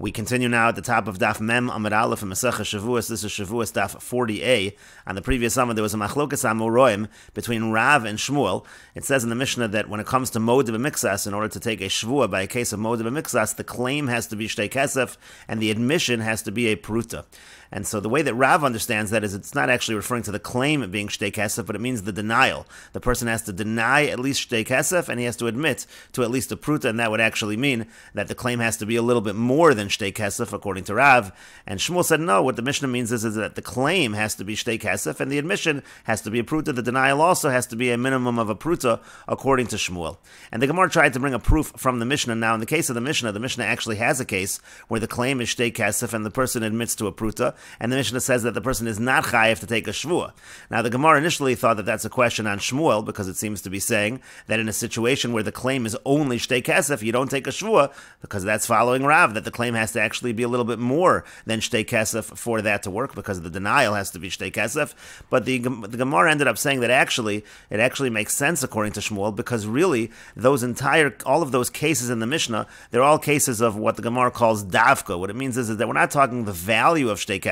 We continue now at the top of Daf Mem Amud Aleph and Meseches Shevuos. This is Shevuos Daf 40a. On the previous summer, there was a machlokas amoroim between Rav and Shmuel. It says in the Mishnah that when it comes to Moed b'Mikzas, in order to take a Shvuah by a case of Moed b'Mikzas, the claim has to be Shtei Kesef and the admission has to be a Pruta. And so the way that Rav understands that is it's not actually referring to the claim being Shtei Kesef, but it means the denial. The person has to deny at least Shtei Kesef and he has to admit to at least a Pruta, and that would actually mean that the claim has to be a little bit more than Shtei Kesef, according to Rav. And Shmuel said, no, what the Mishnah means is that the claim has to be Shtei Kesef, and the admission has to be a Pruta. The denial also has to be a minimum of a Pruta, according to Shmuel. And the Gemara tried to bring a proof from the Mishnah. Now, in the case of the Mishnah actually has a case where the claim is Shtei Kesef and the person admits to a Pruta, and the Mishnah says that the person is not chayiv to take a Shvuah. Now, the Gemara initially thought that that's a question on Shmuel, because it seems to be saying that in a situation where the claim is only Shtei Kesef, you don't take a Shvuah, because that's following Rav, that the claim has to actually be a little bit more than Shtei Kesef for that to work, because the denial has to be Shtei Kesef. But the Gemara ended up saying that it actually makes sense according to Shmuel, because really all of those cases in the Mishnah, they're all cases of what the Gemara calls davka. What it means is that we're not talking the value of Shtei Kesef,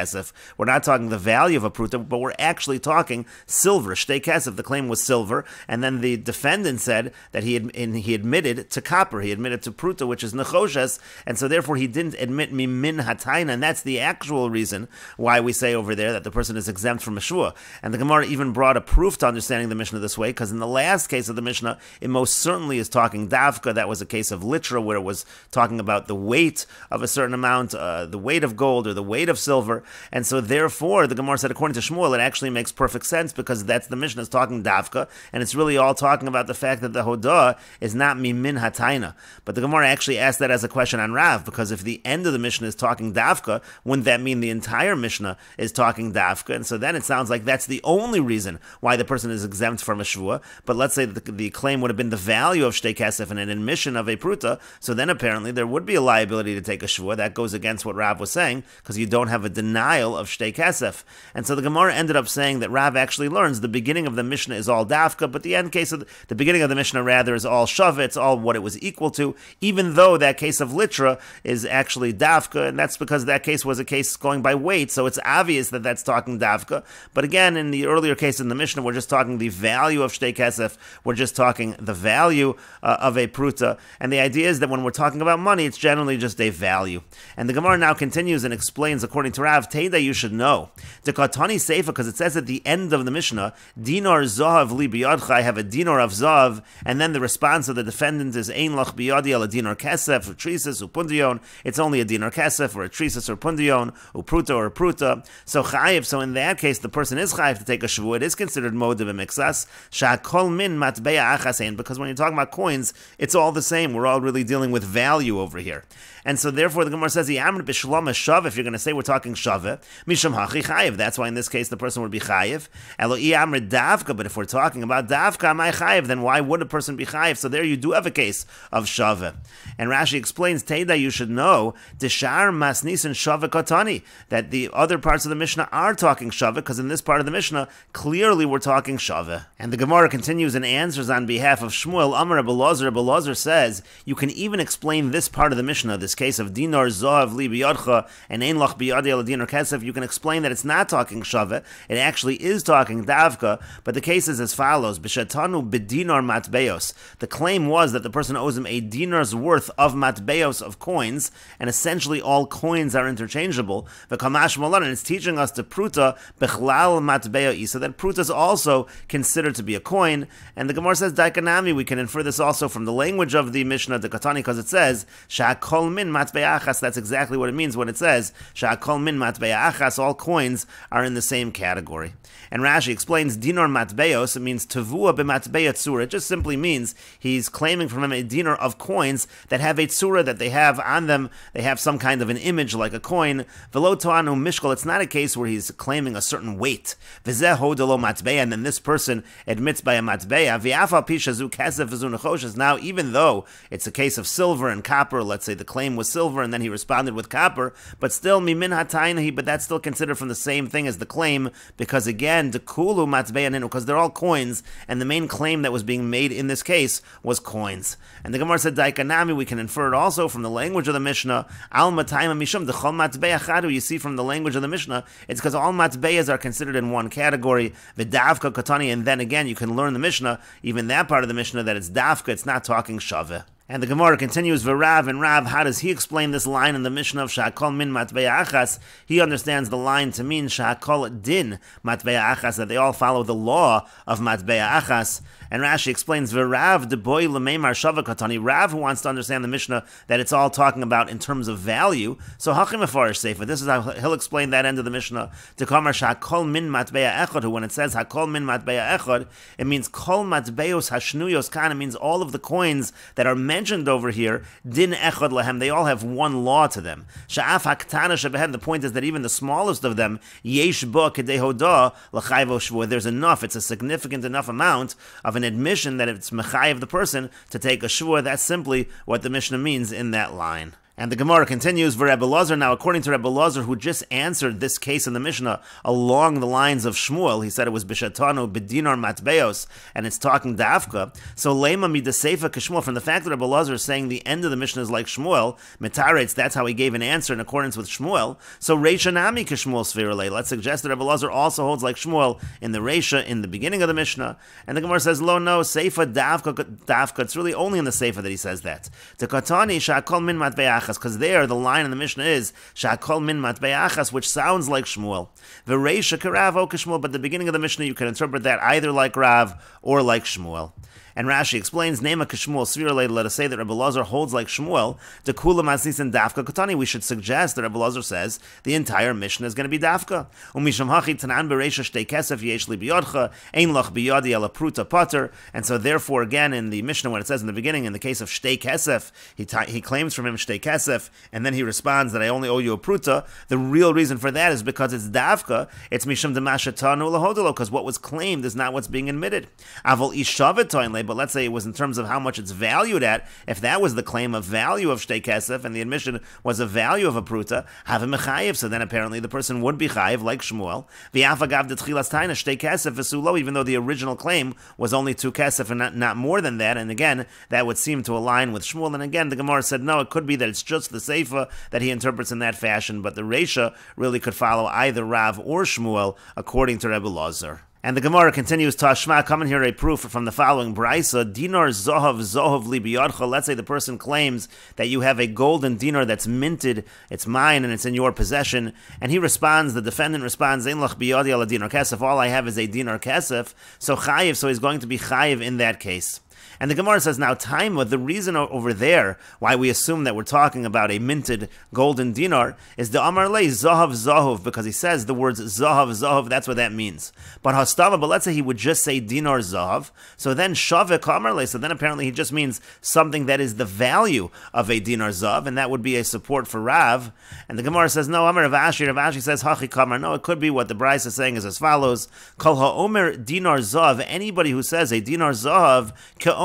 we're not talking the value of a Pruta, but we're actually talking silver. Shtei Kesef, the claim was silver, and then the defendant said that he admitted to copper, he admitted to Pruta, which is nechoshes, and so therefore he didn't admit mimin hataina, and that's the actual reason why we say over there that the person is exempt from a shvuah. And the Gemara even brought a proof to understanding the Mishnah this way, because in the last case of the Mishnah, it most certainly is talking davka. That was a case of litra, where it was talking about the weight of a certain amount, the weight of gold or the weight of silver, and so therefore the Gemara said, according to Shmuel, it actually makes perfect sense, because that's the Mishnah is talking davka, and it's really all talking about the fact that the hodah is not mimin hataina. But the Gemara actually asked that as a question on Rav, because if the end of the Mishnah is talking davka, wouldn't that mean the entire Mishnah is talking davka? And so then it sounds like that's the only reason why the person is exempt from a shvuah. But let's say that the claim would have been the value of Shtei Kesef and an admission of a pruta, so then apparently there would be a liability to take a shvuah. That goes against what Rav was saying, because you don't have a denial of Shtei Kesef. And so the Gemara ended up saying that Rav actually learns the beginning of the Mishnah is all dafka, but the beginning of the Mishnah rather is all shava, it's all what it was equal to, even though that case of litra is actually dafka, and that's because that case was a case going by weight, so it's obvious that that's talking dafka. But again, in the earlier case in the Mishnah, we're just talking the value of Shtei Kesef, we're just talking the value of a pruta, and the idea is that when we're talking about money, it's generally just a value. And the Gemara now continues and explains, according to Rav, Teda, you should know, the Katani Seifa, because it says at the end of the Mishnah, dinar zahav li biyadcha, I have a dinar of zahav, and then the response of the defendant is ein lach biyadi al a dinar kesef, trisis upundion, it's only a dinar kesef, or a trisis or pundion, upruta or a pruta, so chayiv, so in that case, the person is chayiv to take a shvuah, it is considered moed b'mikzas, sha'kol min matbeya achasein, because when you're talking about coins, it's all the same, we're all really dealing with value over here. And so therefore the Gemara says, if you're going to say we're talking shava, misham hachi chayiv, that's why in this case the person would be chayiv. But if we're talking about davka, my chayiv, then why would a person be chayiv? So there you do have a case of shava. And Rashi explains, Teda, you should know, deshar masnis and shava katani, that the other parts of the Mishnah are talking shava, because in this part of the Mishnah, clearly we're talking shava. And the Gemara continues and answers on behalf of Shmuel, Amar Abelazar says, you can even explain this part of the Mishnah, this case of dinar zahav li biyadcha and ein lach biyadi al dinar kesef, you can explain that it's not talking shava, it actually is talking davka, but the case is as follows, b'shatanu b'dinar matbeos, the claim was that the person owes him a dinar's worth of matbeos, of coins, and essentially all coins are interchangeable, v'kamash malan, and it's teaching us to pruta b'chlal matbeo, so that pruta is also considered to be a coin. And the Gemara says, daikanami, we can infer this also from the language of the Mishnah, the Katani, because it says, sha'kol min matbeya achas, that's exactly what it means when it says, sha'kol min matbeya achas, all coins are in the same category. And Rashi explains, dinar matbeos, it means tavua b'matbeya tzura, it just simply means he's claiming from him a dinar of coins that have a tzura, that they have on them, they have some kind of an image like a coin. Velo to'anu mishkol, it's not a case where he's claiming a certain weight. V'zeh hodelo matbeya, and then this person admits by a matbeya, v'afal pisha zu kesef v'zu nechoshes, now even though it's a case of silver and copper, let's say the claim claim was silver, and then he responded with copper, but still, mimin hatainahi, but that's still considered from the same thing as the claim, because again, dekulu matbeya ninu, because they're all coins, and the main claim that was being made in this case was coins. And the Gemara said, Daikanami, we can infer it also from the language of the Mishnah, al matayma mishum dechol matbeya chadu, you see from the language of the Mishnah, it's because all matbeyas are considered in one category, v'davka katani, and then again, you can learn the Mishnah, even that part of the Mishnah, that it's dafka, it's not talking shaveh. And the Gemara continues, V'Rav, and Rav, how does he explain this line in the Mishnah of Sha'akol min matbeya achas? He understands the line to mean Sha'akol din matbeya achas, that they all follow the law of matbeya achas. And Rashi explains, V'Rav deboy l'meimar shava katani. Rav, who wants to understand the Mishnah, that it's all talking about in terms of value. So hachim afarish sefer. This is how he'll explain that end of the Mishnah. To kamar Sha'akol min matbeya echad, who when it says Hakol min matbeya echad, it means kol matbeyos hashnuyos kan. It means all of the coins that are mentioned over here, din echad lahem, they all have one law to them. Sha'af haktana shebehen, the point is that even the smallest of them, yesh bo kedei hoda l'chayvo shvuah, there's enough, it's a significant enough amount of an admission that it's mechayev the person to take a shvuah. That's simply what the Mishnah means in that line. And the Gemara continues, Rebbe Lazar, now according to Rebbe Lazar, who just answered this case in the Mishnah along the lines of Shmuel, he said it was Bishatano Bedinar Matbeos, and it's talking Dafka. So Lema Midaseifa Kishmuel, from the fact that Rebbe Lazar is saying the end of the Mishnah is like Shmuel, Mitaretz, that's how he gave an answer in accordance with Shmuel. So Reisha Nami Kishmuel Svirale, let's suggest that Rebbe Lazar also holds like Shmuel in the Reisha, in the beginning of the Mishnah. And the Gemara says, Lo, no, Seifa Dafka, it's really only in the Seifa that he says that. Tekatani Sha'akol min Matbeach, because there the line in the Mishnah is Sha'akol min matbe'achas, which sounds like Shmuel. V'reisha karav o k'Shmuel, but the beginning of the Mishnah you can interpret that either like Rav or like Shmuel. And Rashi explains, Nema k'Shmuel Svirale, let us say that Rebbe Lazar holds like Shmuel, to kula masnis and dafka katani. We should suggest that Rebbe Lazar says the entire Mishnah is going to be dafka. Umisham hachi tanan bereisha shtei kesef yesh li biyodcha, ein lach biyadi ala pruta pater. And so therefore, again, in the Mishnah, when it says in the beginning, in the case of shtei kesef, he claims from him shtei kesef, and then he responds that I only owe you a pruta. The real reason for that is because it's dafka, it's misham demashatanu lahodelo, because what was claimed is not what's being admitted. Avol ishavetoin, but let's say it was in terms of how much it's valued at. If that was the claim of value of shtei kesef, and the admission was a value of a pruta, have a mechayev, so then apparently the person would be chayev like Shmuel. V'afagav detchilas taina shtei kesef v'sulo, even though the original claim was only 2 kesef and not more than that. And again, that would seem to align with Shmuel. And again, the Gemara said no, it could be that it's just the seifa that he interprets in that fashion, but the Reisha really could follow either Rav or Shmuel according to Rebbe Lazar. And the Gemara continues, Tashma, come in here a proof from the following Braisa, Dinar Zohav li biyadcha. Let's say the person claims that you have a golden dinar that's minted, it's mine and it's in your possession, and he responds, the defendant responds, Ein lach biyadi ala dinar kesef, all I have is a dinar kesef, so chayiv, so he's going to be chayiv in that case. And the Gemara says, now, Taima, the reason over there why we assume that we're talking about a minted golden dinar is the Amar Le Zahav Zahuv, because he says the words Zahav Zahuv, that's what that means. But Hastama, but let's say he would just say dinar Zahav, so then Shavik Amar Le, so then apparently he just means something that is the value of a dinar Zahav, and that would be a support for Rav. And the Gemara says, no, Amar Rav Ashi says, Hachi Kamar, no, it could be what the Bryce is saying is as follows, Kol HaOmer dinar Zahav, anybody who says a dinar Zahav,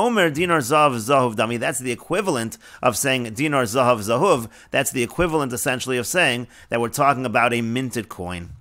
Omer dinar zahav zahuv dami. That's the equivalent of saying dinar zahav zahuv. That's the equivalent essentially of saying that we're talking about a minted coin.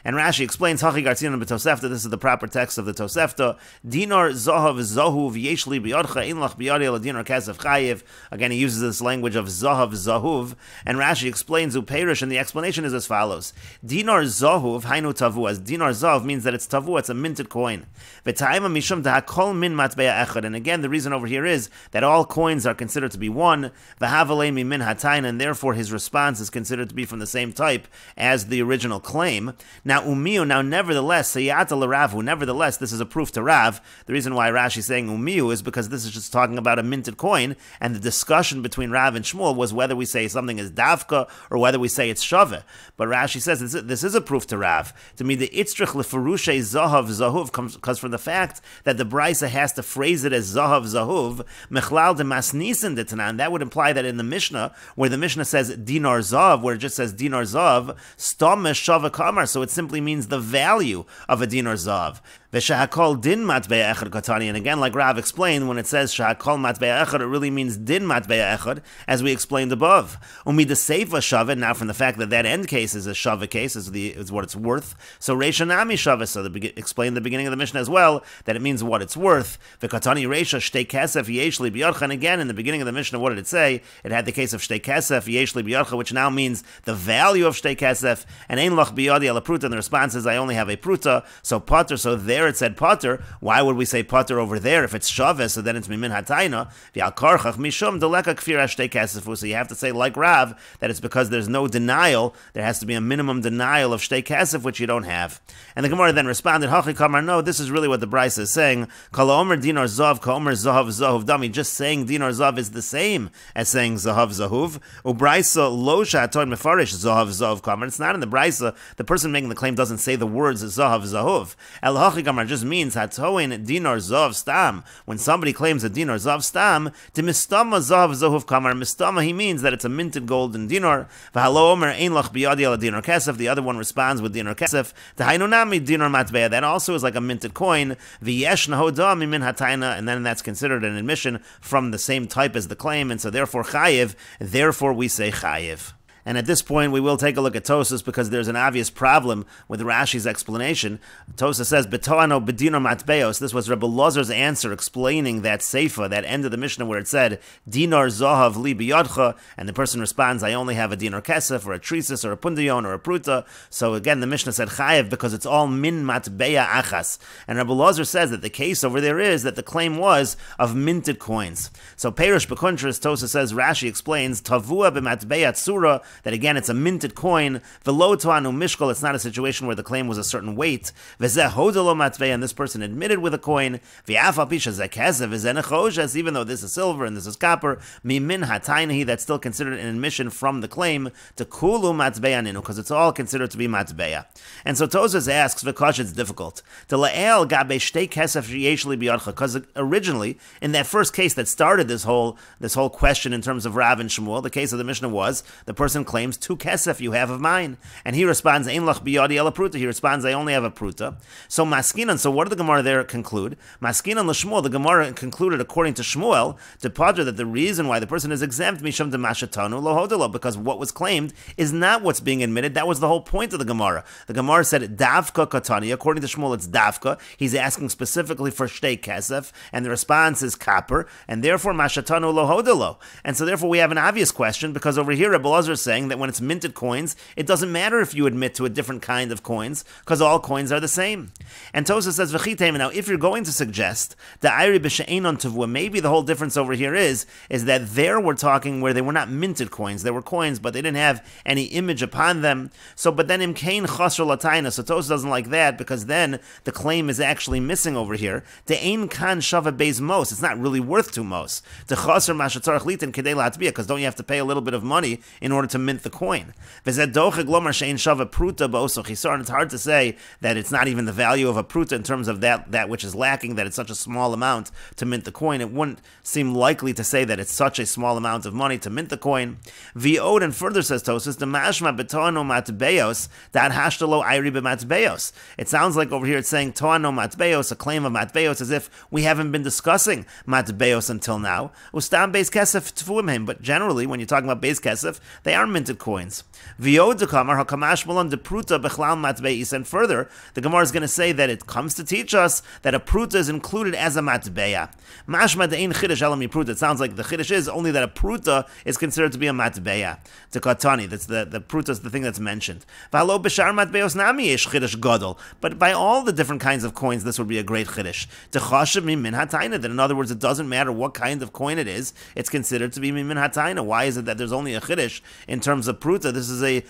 And Rashi explains, Hachi Gartzinon b'Tosefta, this is the proper text of the Tosefta, Dinar Zahav Zahuv Yeshli B'Yodcha Ein Lach B'Yadi Ela Dinar Kesef Chayiv. Again, he uses this language of Zahav Zahuv, and Rashi explains Uperish, and the explanation is as follows. Dinar Zahuv Hainu Tavu, as Dinar Zahuv means that it's Tavu, it's a minted coin. V'Ta'ima Mishum Da'akol Min Matbeya Echad, and again, the reason over here is that all coins are considered to be one, V'Havalei Min Hatayin, and therefore his response is considered to be from the same type as the original claim. Now, Umiyu, now nevertheless, Sayata L'Ravu, nevertheless, this is a proof to Rav. The reason why Rashi is saying Umiyu is because this is just talking about a minted coin, and the discussion between Rav and Shmuel was whether we say something is Davka or whether we say it's Shaveh. But Rashi says this is a proof to Rav. To me, the Itzrich Lefarushe Zahav Zahuv comes from the fact that the Brisa has to phrase it as Zahav Zahuv, Mechlal de Masnisen de Tanan. That would imply that in the Mishnah, where the Mishnah says Dinar Zav, where it just says Dinar Zav, Stom Shaveh Kamar, so it simply means the value of a dinar zav. V'shahakol din matbeya echad katani, and again, like Rav explained, when it says shahakol matbeya echad, it really means din matbeya echad, as we explained above. Umid seifa shava. Now, from the fact that that end case is a shava case, is what it's worth. So reisha nami shava. So explain the beginning of the Mishnah as well that it means what it's worth. V'katani reisha shtei kesef yeshli biyarcha. And again, in the beginning of the Mishnah, what did it say? It had the case of shtei kesef yeshli biyarcha, which now means the value of shtei kesef. And ein lach biyadi ala pruta. And the response is, I only have a pruta. So pater. So there it said pater. Why would we say pater over there if it's shaveh? So then it's mimin hatayna. V'alkarchach mishum deleka kfir shtei kesefu. So you have to say like Rav that it's because there's no denial. There has to be a minimum denial of shtei kesef, which you don't have. And the Gemara then responded, Hachi kamar, no, this is really what the Brisa is saying. Kol omer dinar zav, kol omer zahav zahuv dami. Just saying dinar zav is the same as saying zahav zahuv. Ubrisa lo shatoin mefarish zahav zahuv kamar. It's not in the Brisa. The person making the claim doesn't say the words zahav zahuv. El hachi kamar just means hatoin dinar zav stam. When somebody claims a dinar zav stam, to mistama zahav zahuv kamar. Mistama, he means that it's a minted golden dinar. V'halo omer ein lach biyadi ala dinar kesef. The other one responds with dinar kesef. Tahainu nami dinar matbeya. That also is like a minted coin. V'yesh nahoda mimin hatayna. And then that's considered an admission from the same type as the claim. And so therefore chayiv. Therefore we say chayiv. And at this point, we will take a look at Tosas because there's an obvious problem with Rashi's explanation. Tosas says, "Betoano bedino matbeos." This was Rebbe Lozer's answer explaining that seifa, that end of the Mishnah where it said, "Dinar zohav li biyadcha," and the person responds, "I only have a dinar kesef, or a trisis, or a pundion, or a pruta." So again, the Mishnah said chayev because it's all min matbeya achas. And Rebbe Lozer says that the case over there is that the claim was of minted coins. So Perish Bekuntris, Tosas says, Rashi explains, "Tavua b'matbeya tzura." That again, it's a minted coin. V'lo to'anu mishkol, it's not a situation where the claim was a certain weight. V'zeh hodelo matveya, and this person admitted with a coin. V'af al pisha zeh kesef, v'zeh nechoshes, even though this is silver and this is copper, mimin hataynahi, that's still considered an admission from the claim to kulu matveya ninu, because it's all considered to be matveya. And so Tosas asks, v'kosh, it's difficult. To la'el gabe shtei kesef yeshli biyadcha, because originally, in that first case that started this whole question in terms of Rav and Shmuel, the case of the Mishnah was, the person claims 2 kesef you have of mine. And he responds, Ein lach biyadi ela pruta. He responds, I only have a pruta. So maskinan, so what did the Gemara there conclude? Maskinan l'Shmuel, the Gemara concluded according to Shmuel, to Padra, that the reason why the person is exempt, mishum de mashatanu lohodelo, because what was claimed is not what's being admitted. That was the whole point of the Gemara. The Gemara said, davka katani. According to Shmuel, it's davka. He's asking specifically for shtei kesef, and the response is copper, and therefore mashatanu lohodelo. And so therefore we have an obvious question, because over here Rebbe Lazar is saying that when it's minted coins, it doesn't matter if you admit to a different kind of coins, because all coins are the same. And Tosa says, V'chitem, now if you're going to suggest the Ayri b'she'enon tavua, maybe the whole difference over here is that there we're talking where they were not minted coins, they were coins, but they didn't have any image upon them. So, but then imkain chasr latayna, so Tosa doesn't like that, because then the claim is actually missing over here. De ein kan shava beis mos, it's not really worth 2 mos. De chasr mashatzarach litin kedei latbia, because don't you have to pay a little bit of money in order to mint the coin? And it's hard to say that it's not even the value of a pruta in terms of that which is lacking, that it's such a small amount to mint the coin. It wouldn't seem likely to say that it's such a small amount of money to mint the coin. V'od, and further says Tosas, the mashma betoano matbeos, that hashtalo ayri b'matbeos. It sounds like over here it's saying toano matbeos, a claim of matbeos, as if we haven't been discussing matbeos until now. Ustam beis kesef tfuim, but generally when you're talking about beis kesef, they are minted coins. And further, the Gemara is going to say that it comes to teach us that a pruta is included as a matbeya. It sounds like the chiddush is only that a pruta is considered to be a matbeya. To katani, that's the pruta is the thing that's mentioned. But by all the different kinds of coins, this would be a great chiddush. That in other words, it doesn't matter what kind of coin it is, it's considered to be mimin hatayna. Why is it that there's only a chiddush in terms of pruta? This is a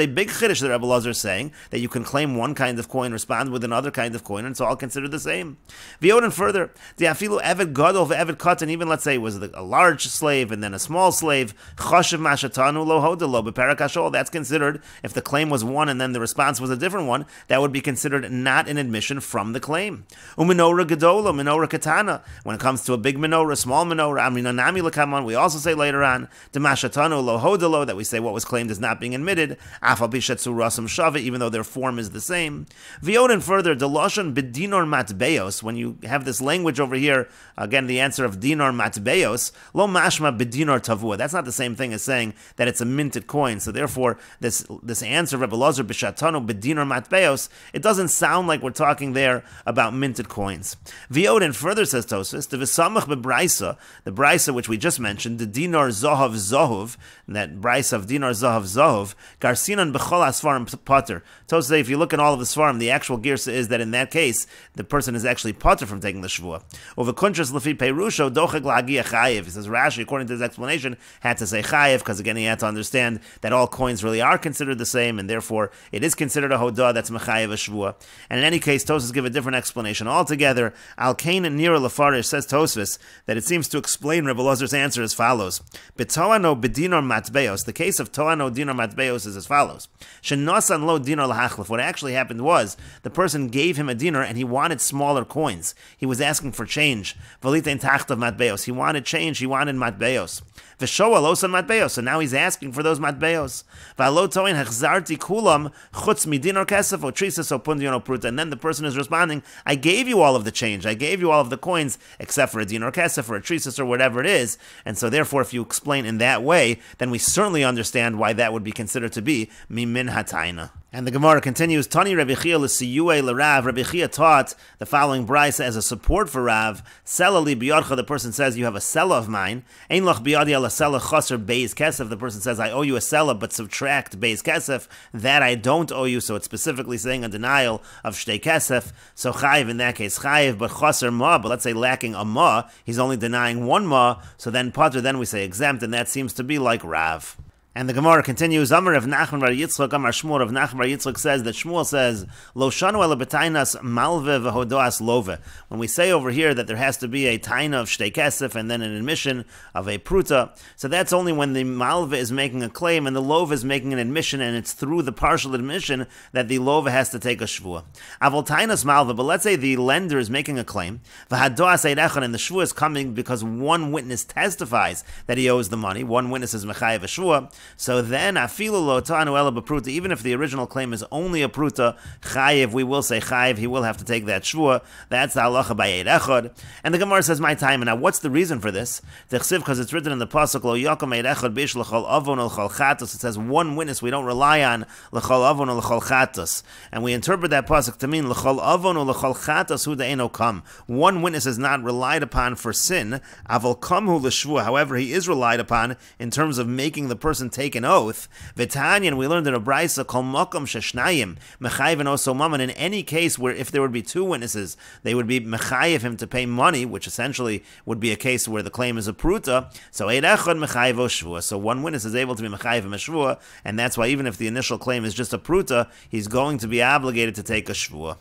big chiddush that Rebbe Lazar is saying, that you can claim one kind of coin, respond with another kind of coin, and it's all considered the same. V'yoden further, the afilu eved gadol ve'eved katan, even let's say it was a large slave and then a small slave, chashiv mashatanu lo hodelo b'perak hashol, that's considered, if the claim was one and then the response was a different one, that would be considered not an admission from the claim. U'menorah gedola, menorah katana, when it comes to a big menorah, small menorah, amrinanami lekaman, we also say later on, the mashatanu lo hodelo, that we say what was claimed is not being admitted, even though their form is the same. V'yoden further, Deloshon b'dinor matbeos, when you have this language over here, again the answer of dinar matbeos, lo mashma b'dinor tavua. That's not the same thing as saying that it's a minted coin. So therefore, this answer of Rebbe Elazar b'shatanu b'dinor matbeos, it doesn't sound like we're talking there about minted coins. V'yoden further, says Tosfos, the v'samach b'braisa, the braisa which we just mentioned, the dinar zohav zohuv, that braisa of dinar zohav zohuv, garsinan b'chol asfarim potter. Tosfos say if you look at all of the svarim, the actual girsa is that in that case the person is actually potter from taking the shvuah. Over kuntras lefi perusho docheg lagia chayiv. He says Rashi, according to his explanation, had to say chayiv because again he had to understand that all coins really are considered the same, and therefore it is considered a hodah that's mechayiv a shvuah. And in any case, Tosfos give a different explanation altogether. Al kain nira lefarish, says Tosfos, that it seems to explain Rebbe Elazar's answer as follows: B'toano b'dinar matbeos. The case of toano dinar matbeos is as follows: Shenosan lo dinar lahachlef. What actually happened was the person gave him a dinar and he wanted smaller coins. He was asking for change. V'litein tachtav matbeos. He wanted change. He wanted matbeos. V'shoa losan matbeos. So now he's asking for those matbeos. V'alo toin hechzarti kulam chutz midinar kesef o trisas o pundion o pruta. And then the person is responding, I gave you all of the change. I gave you all of the coins except for a dinar kesef or a trisas or whatever it is. And so therefore, if you explain in that way, then we certainly understand why that would be considered to be mimin hataina. And the Gemara continues, Tani Rabbi Chia l'siyue l'Rav. Rabbi Chia taught the following brisa as a support for Rav. Sela li biyadcha, the person says, you have a sela of mine. Ein lach biyadi ala sela chaser beis kesef. The person says, I owe you a sela, but subtract beis kesef. That I don't owe you, so it's specifically saying a denial of shtei kesef. So chayiv in that case, chayiv, but chaser ma, but let's say lacking a ma, he's only denying one ma, so then pater, then we say exempt, and that seems to be like Rav. And the Gemara continues, Amar of Nachman bar Yitzchak, Amar Shmuel of Nachman bar Yitzchak says that Shmuel says, Lo shanu ela b'tainas malve v'hodoas love. When we say over here that there has to be a taina of shtei kesef and then an admission of a pruta, so that's only when the malve is making a claim and the love is making an admission, and it's through the partial admission that the love has to take a shvuah. Avol tainas malve, but let's say the lender is making a claim, v'hadoas eidechon, and the shvuah is coming because one witness testifies that he owes the money, one witness is mechayev a shvuah. So then, afilu lo ta'anu ela b'pruta, even if the original claim is only a pruta, chayiv, we will say chayiv, he will have to take that shvuah. That's the halacha by eid echad. And the Gemara says, my time, and now what's the reason for this? Because it's written in the pasuk, lo yakom eid echad bish l'chol avon l'chol chatos. It says one witness we don't rely on, l'chol avon l'chol chatos. And we interpret that pasuk to mean l'chol avon l'chol chatos hu de'eno kam. One witness is not relied upon for sin, avol kamhu l'shvuah. However, he is relied upon in terms of making the person take an oath. V'tanyan, we learned in a brisa, kol makom sheshnayim mechayiv and oso mammon. In any case where if there would be two witnesses, they would be mechayiv him to pay money, which essentially would be a case where the claim is a pruta. So eid echad mechayiv o shvuah. So one witness is able to be mechayiv him a shvuah, and that's why even if the initial claim is just a pruta, he's going to be obligated to take a shvuah.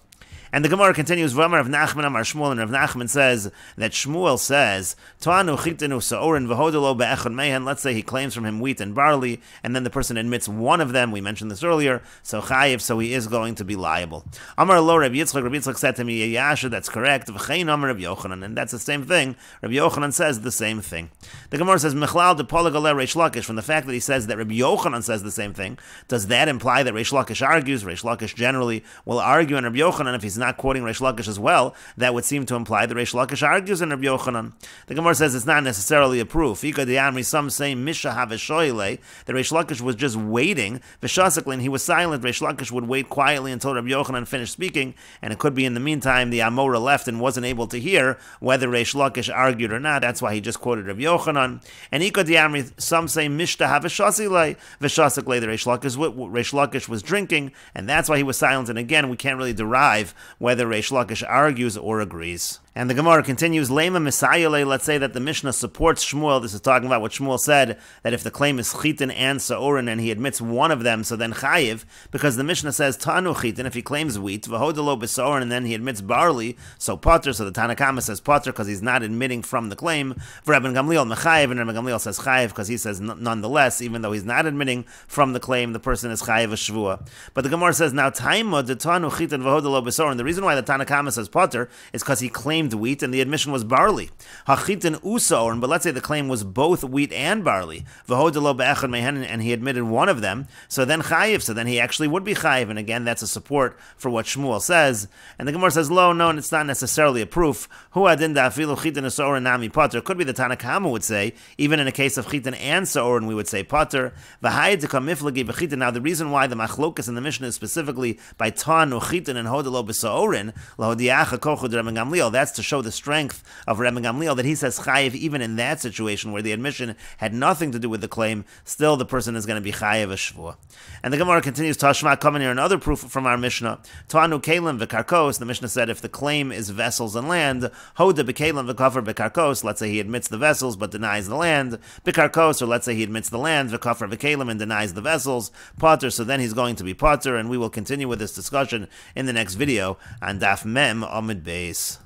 And the Gemara continues, V'amar of Nachman Amar Shmuel, and Rav Nachman says that Shmuel says, To'anu chitenu sa'orin v'hodelo be'echad mehen. Let's say he claims from him wheat and barley, and then the person admits one of them. We mentioned this earlier, so chayiv, so he is going to be liable. Amar lo Rabbi Yitzchak said to me, Yasha, that's correct. V'chein Amar Rabbi Yochanan, and that's the same thing. Rabbi Yochanan says the same thing. The Gemara says, Mechlal de Polagale Reish Lakish, from the fact that he says that Rabbi Yochanan says the same thing, does that imply that Reish Lakish argues? Reish Lakish generally will argue in Rabbi Yochanan if he's not quoting Reish Lakish as well. That would seem to imply that Reish Lakish argues in Rabbi Yochanan. The Gemara says it's not necessarily a proof. Ika de'amri, some say Misha haveshoyle, that Reish Lakish was just waiting. V'shasakli, and he was silent. Reish Lakish would wait quietly until Rabbi Yochanan finished speaking, and it could be in the meantime the Amora left and wasn't able to hear whether Reish Lakish argued or not. That's why he just quoted Rabbi Yochanan. And Ika de'amri, some say Mishta haveshasile, v'shasakli, the Reish Lakish was drinking, and that's why he was silent. And again, we can't really derive whether Reish Lakish argues or agrees. And the Gemara continues, Lema Misayale, let's say that the Mishnah supports Shmuel. This is talking about what Shmuel said, that if the claim is Chitin and Sa'orin, and he admits one of them, so then Chayiv, because the Mishnah says Tanu Chitin, if he claims wheat, V'hodelo B'Sa'orin, and then he admits barley, so Potter, so the Tanakama says Potter, because he's not admitting from the claim. For Rabban Gamliel, Mechayiv, and Rabban Gamliel says Chayiv, because he says nonetheless, even though he's not admitting from the claim, the person is Chayiv a Shvua. But the Gemara says, now Taima, the Tanu Chitin, V'hodelo B'Sa'orin, the reason why the Tanakama says Potter is because he claimed claimed wheat and the admission was barley. Hachitin usaorin, but let's say the claim was both wheat and barley. V'hodelo be'echad mehen, and he admitted one of them. So then chayiv. So then he actually would be chayiv. And again, that's a support for what Shmuel says. And the Gemara says, lo, no, and it's not necessarily a proof. Hu adin da'afilu chitin usaorin nami potter. Could be the Tanna Kama would say, even in a case of chitin and saorin, we would say potter. V'hayid tekam miflagi b'chitin. Now the reason why the machlokas in the Mishnah is specifically by tan uchitin and hodelo b'saorin lahodiacha kochud Rebbe Gamliel. That's to show the strength of Rebbe Gamliel that he says chayiv even in that situation where the admission had nothing to do with the claim. Still, the person is going to be chayiv a shvuah. And the Gemara continues, Tashma, coming here another proof from our Mishnah. Tanu kelim v'karkos. The Mishnah said if the claim is vessels and land, hoda b'kelim v'kafar b'karkos. Let's say he admits the vessels but denies the land. B'karkos, or let's say he admits the land v'kafar v'kelim and denies the vessels. Potter. So then he's going to be potter, and we will continue with this discussion in the next video on Daf Mem Amud Beis.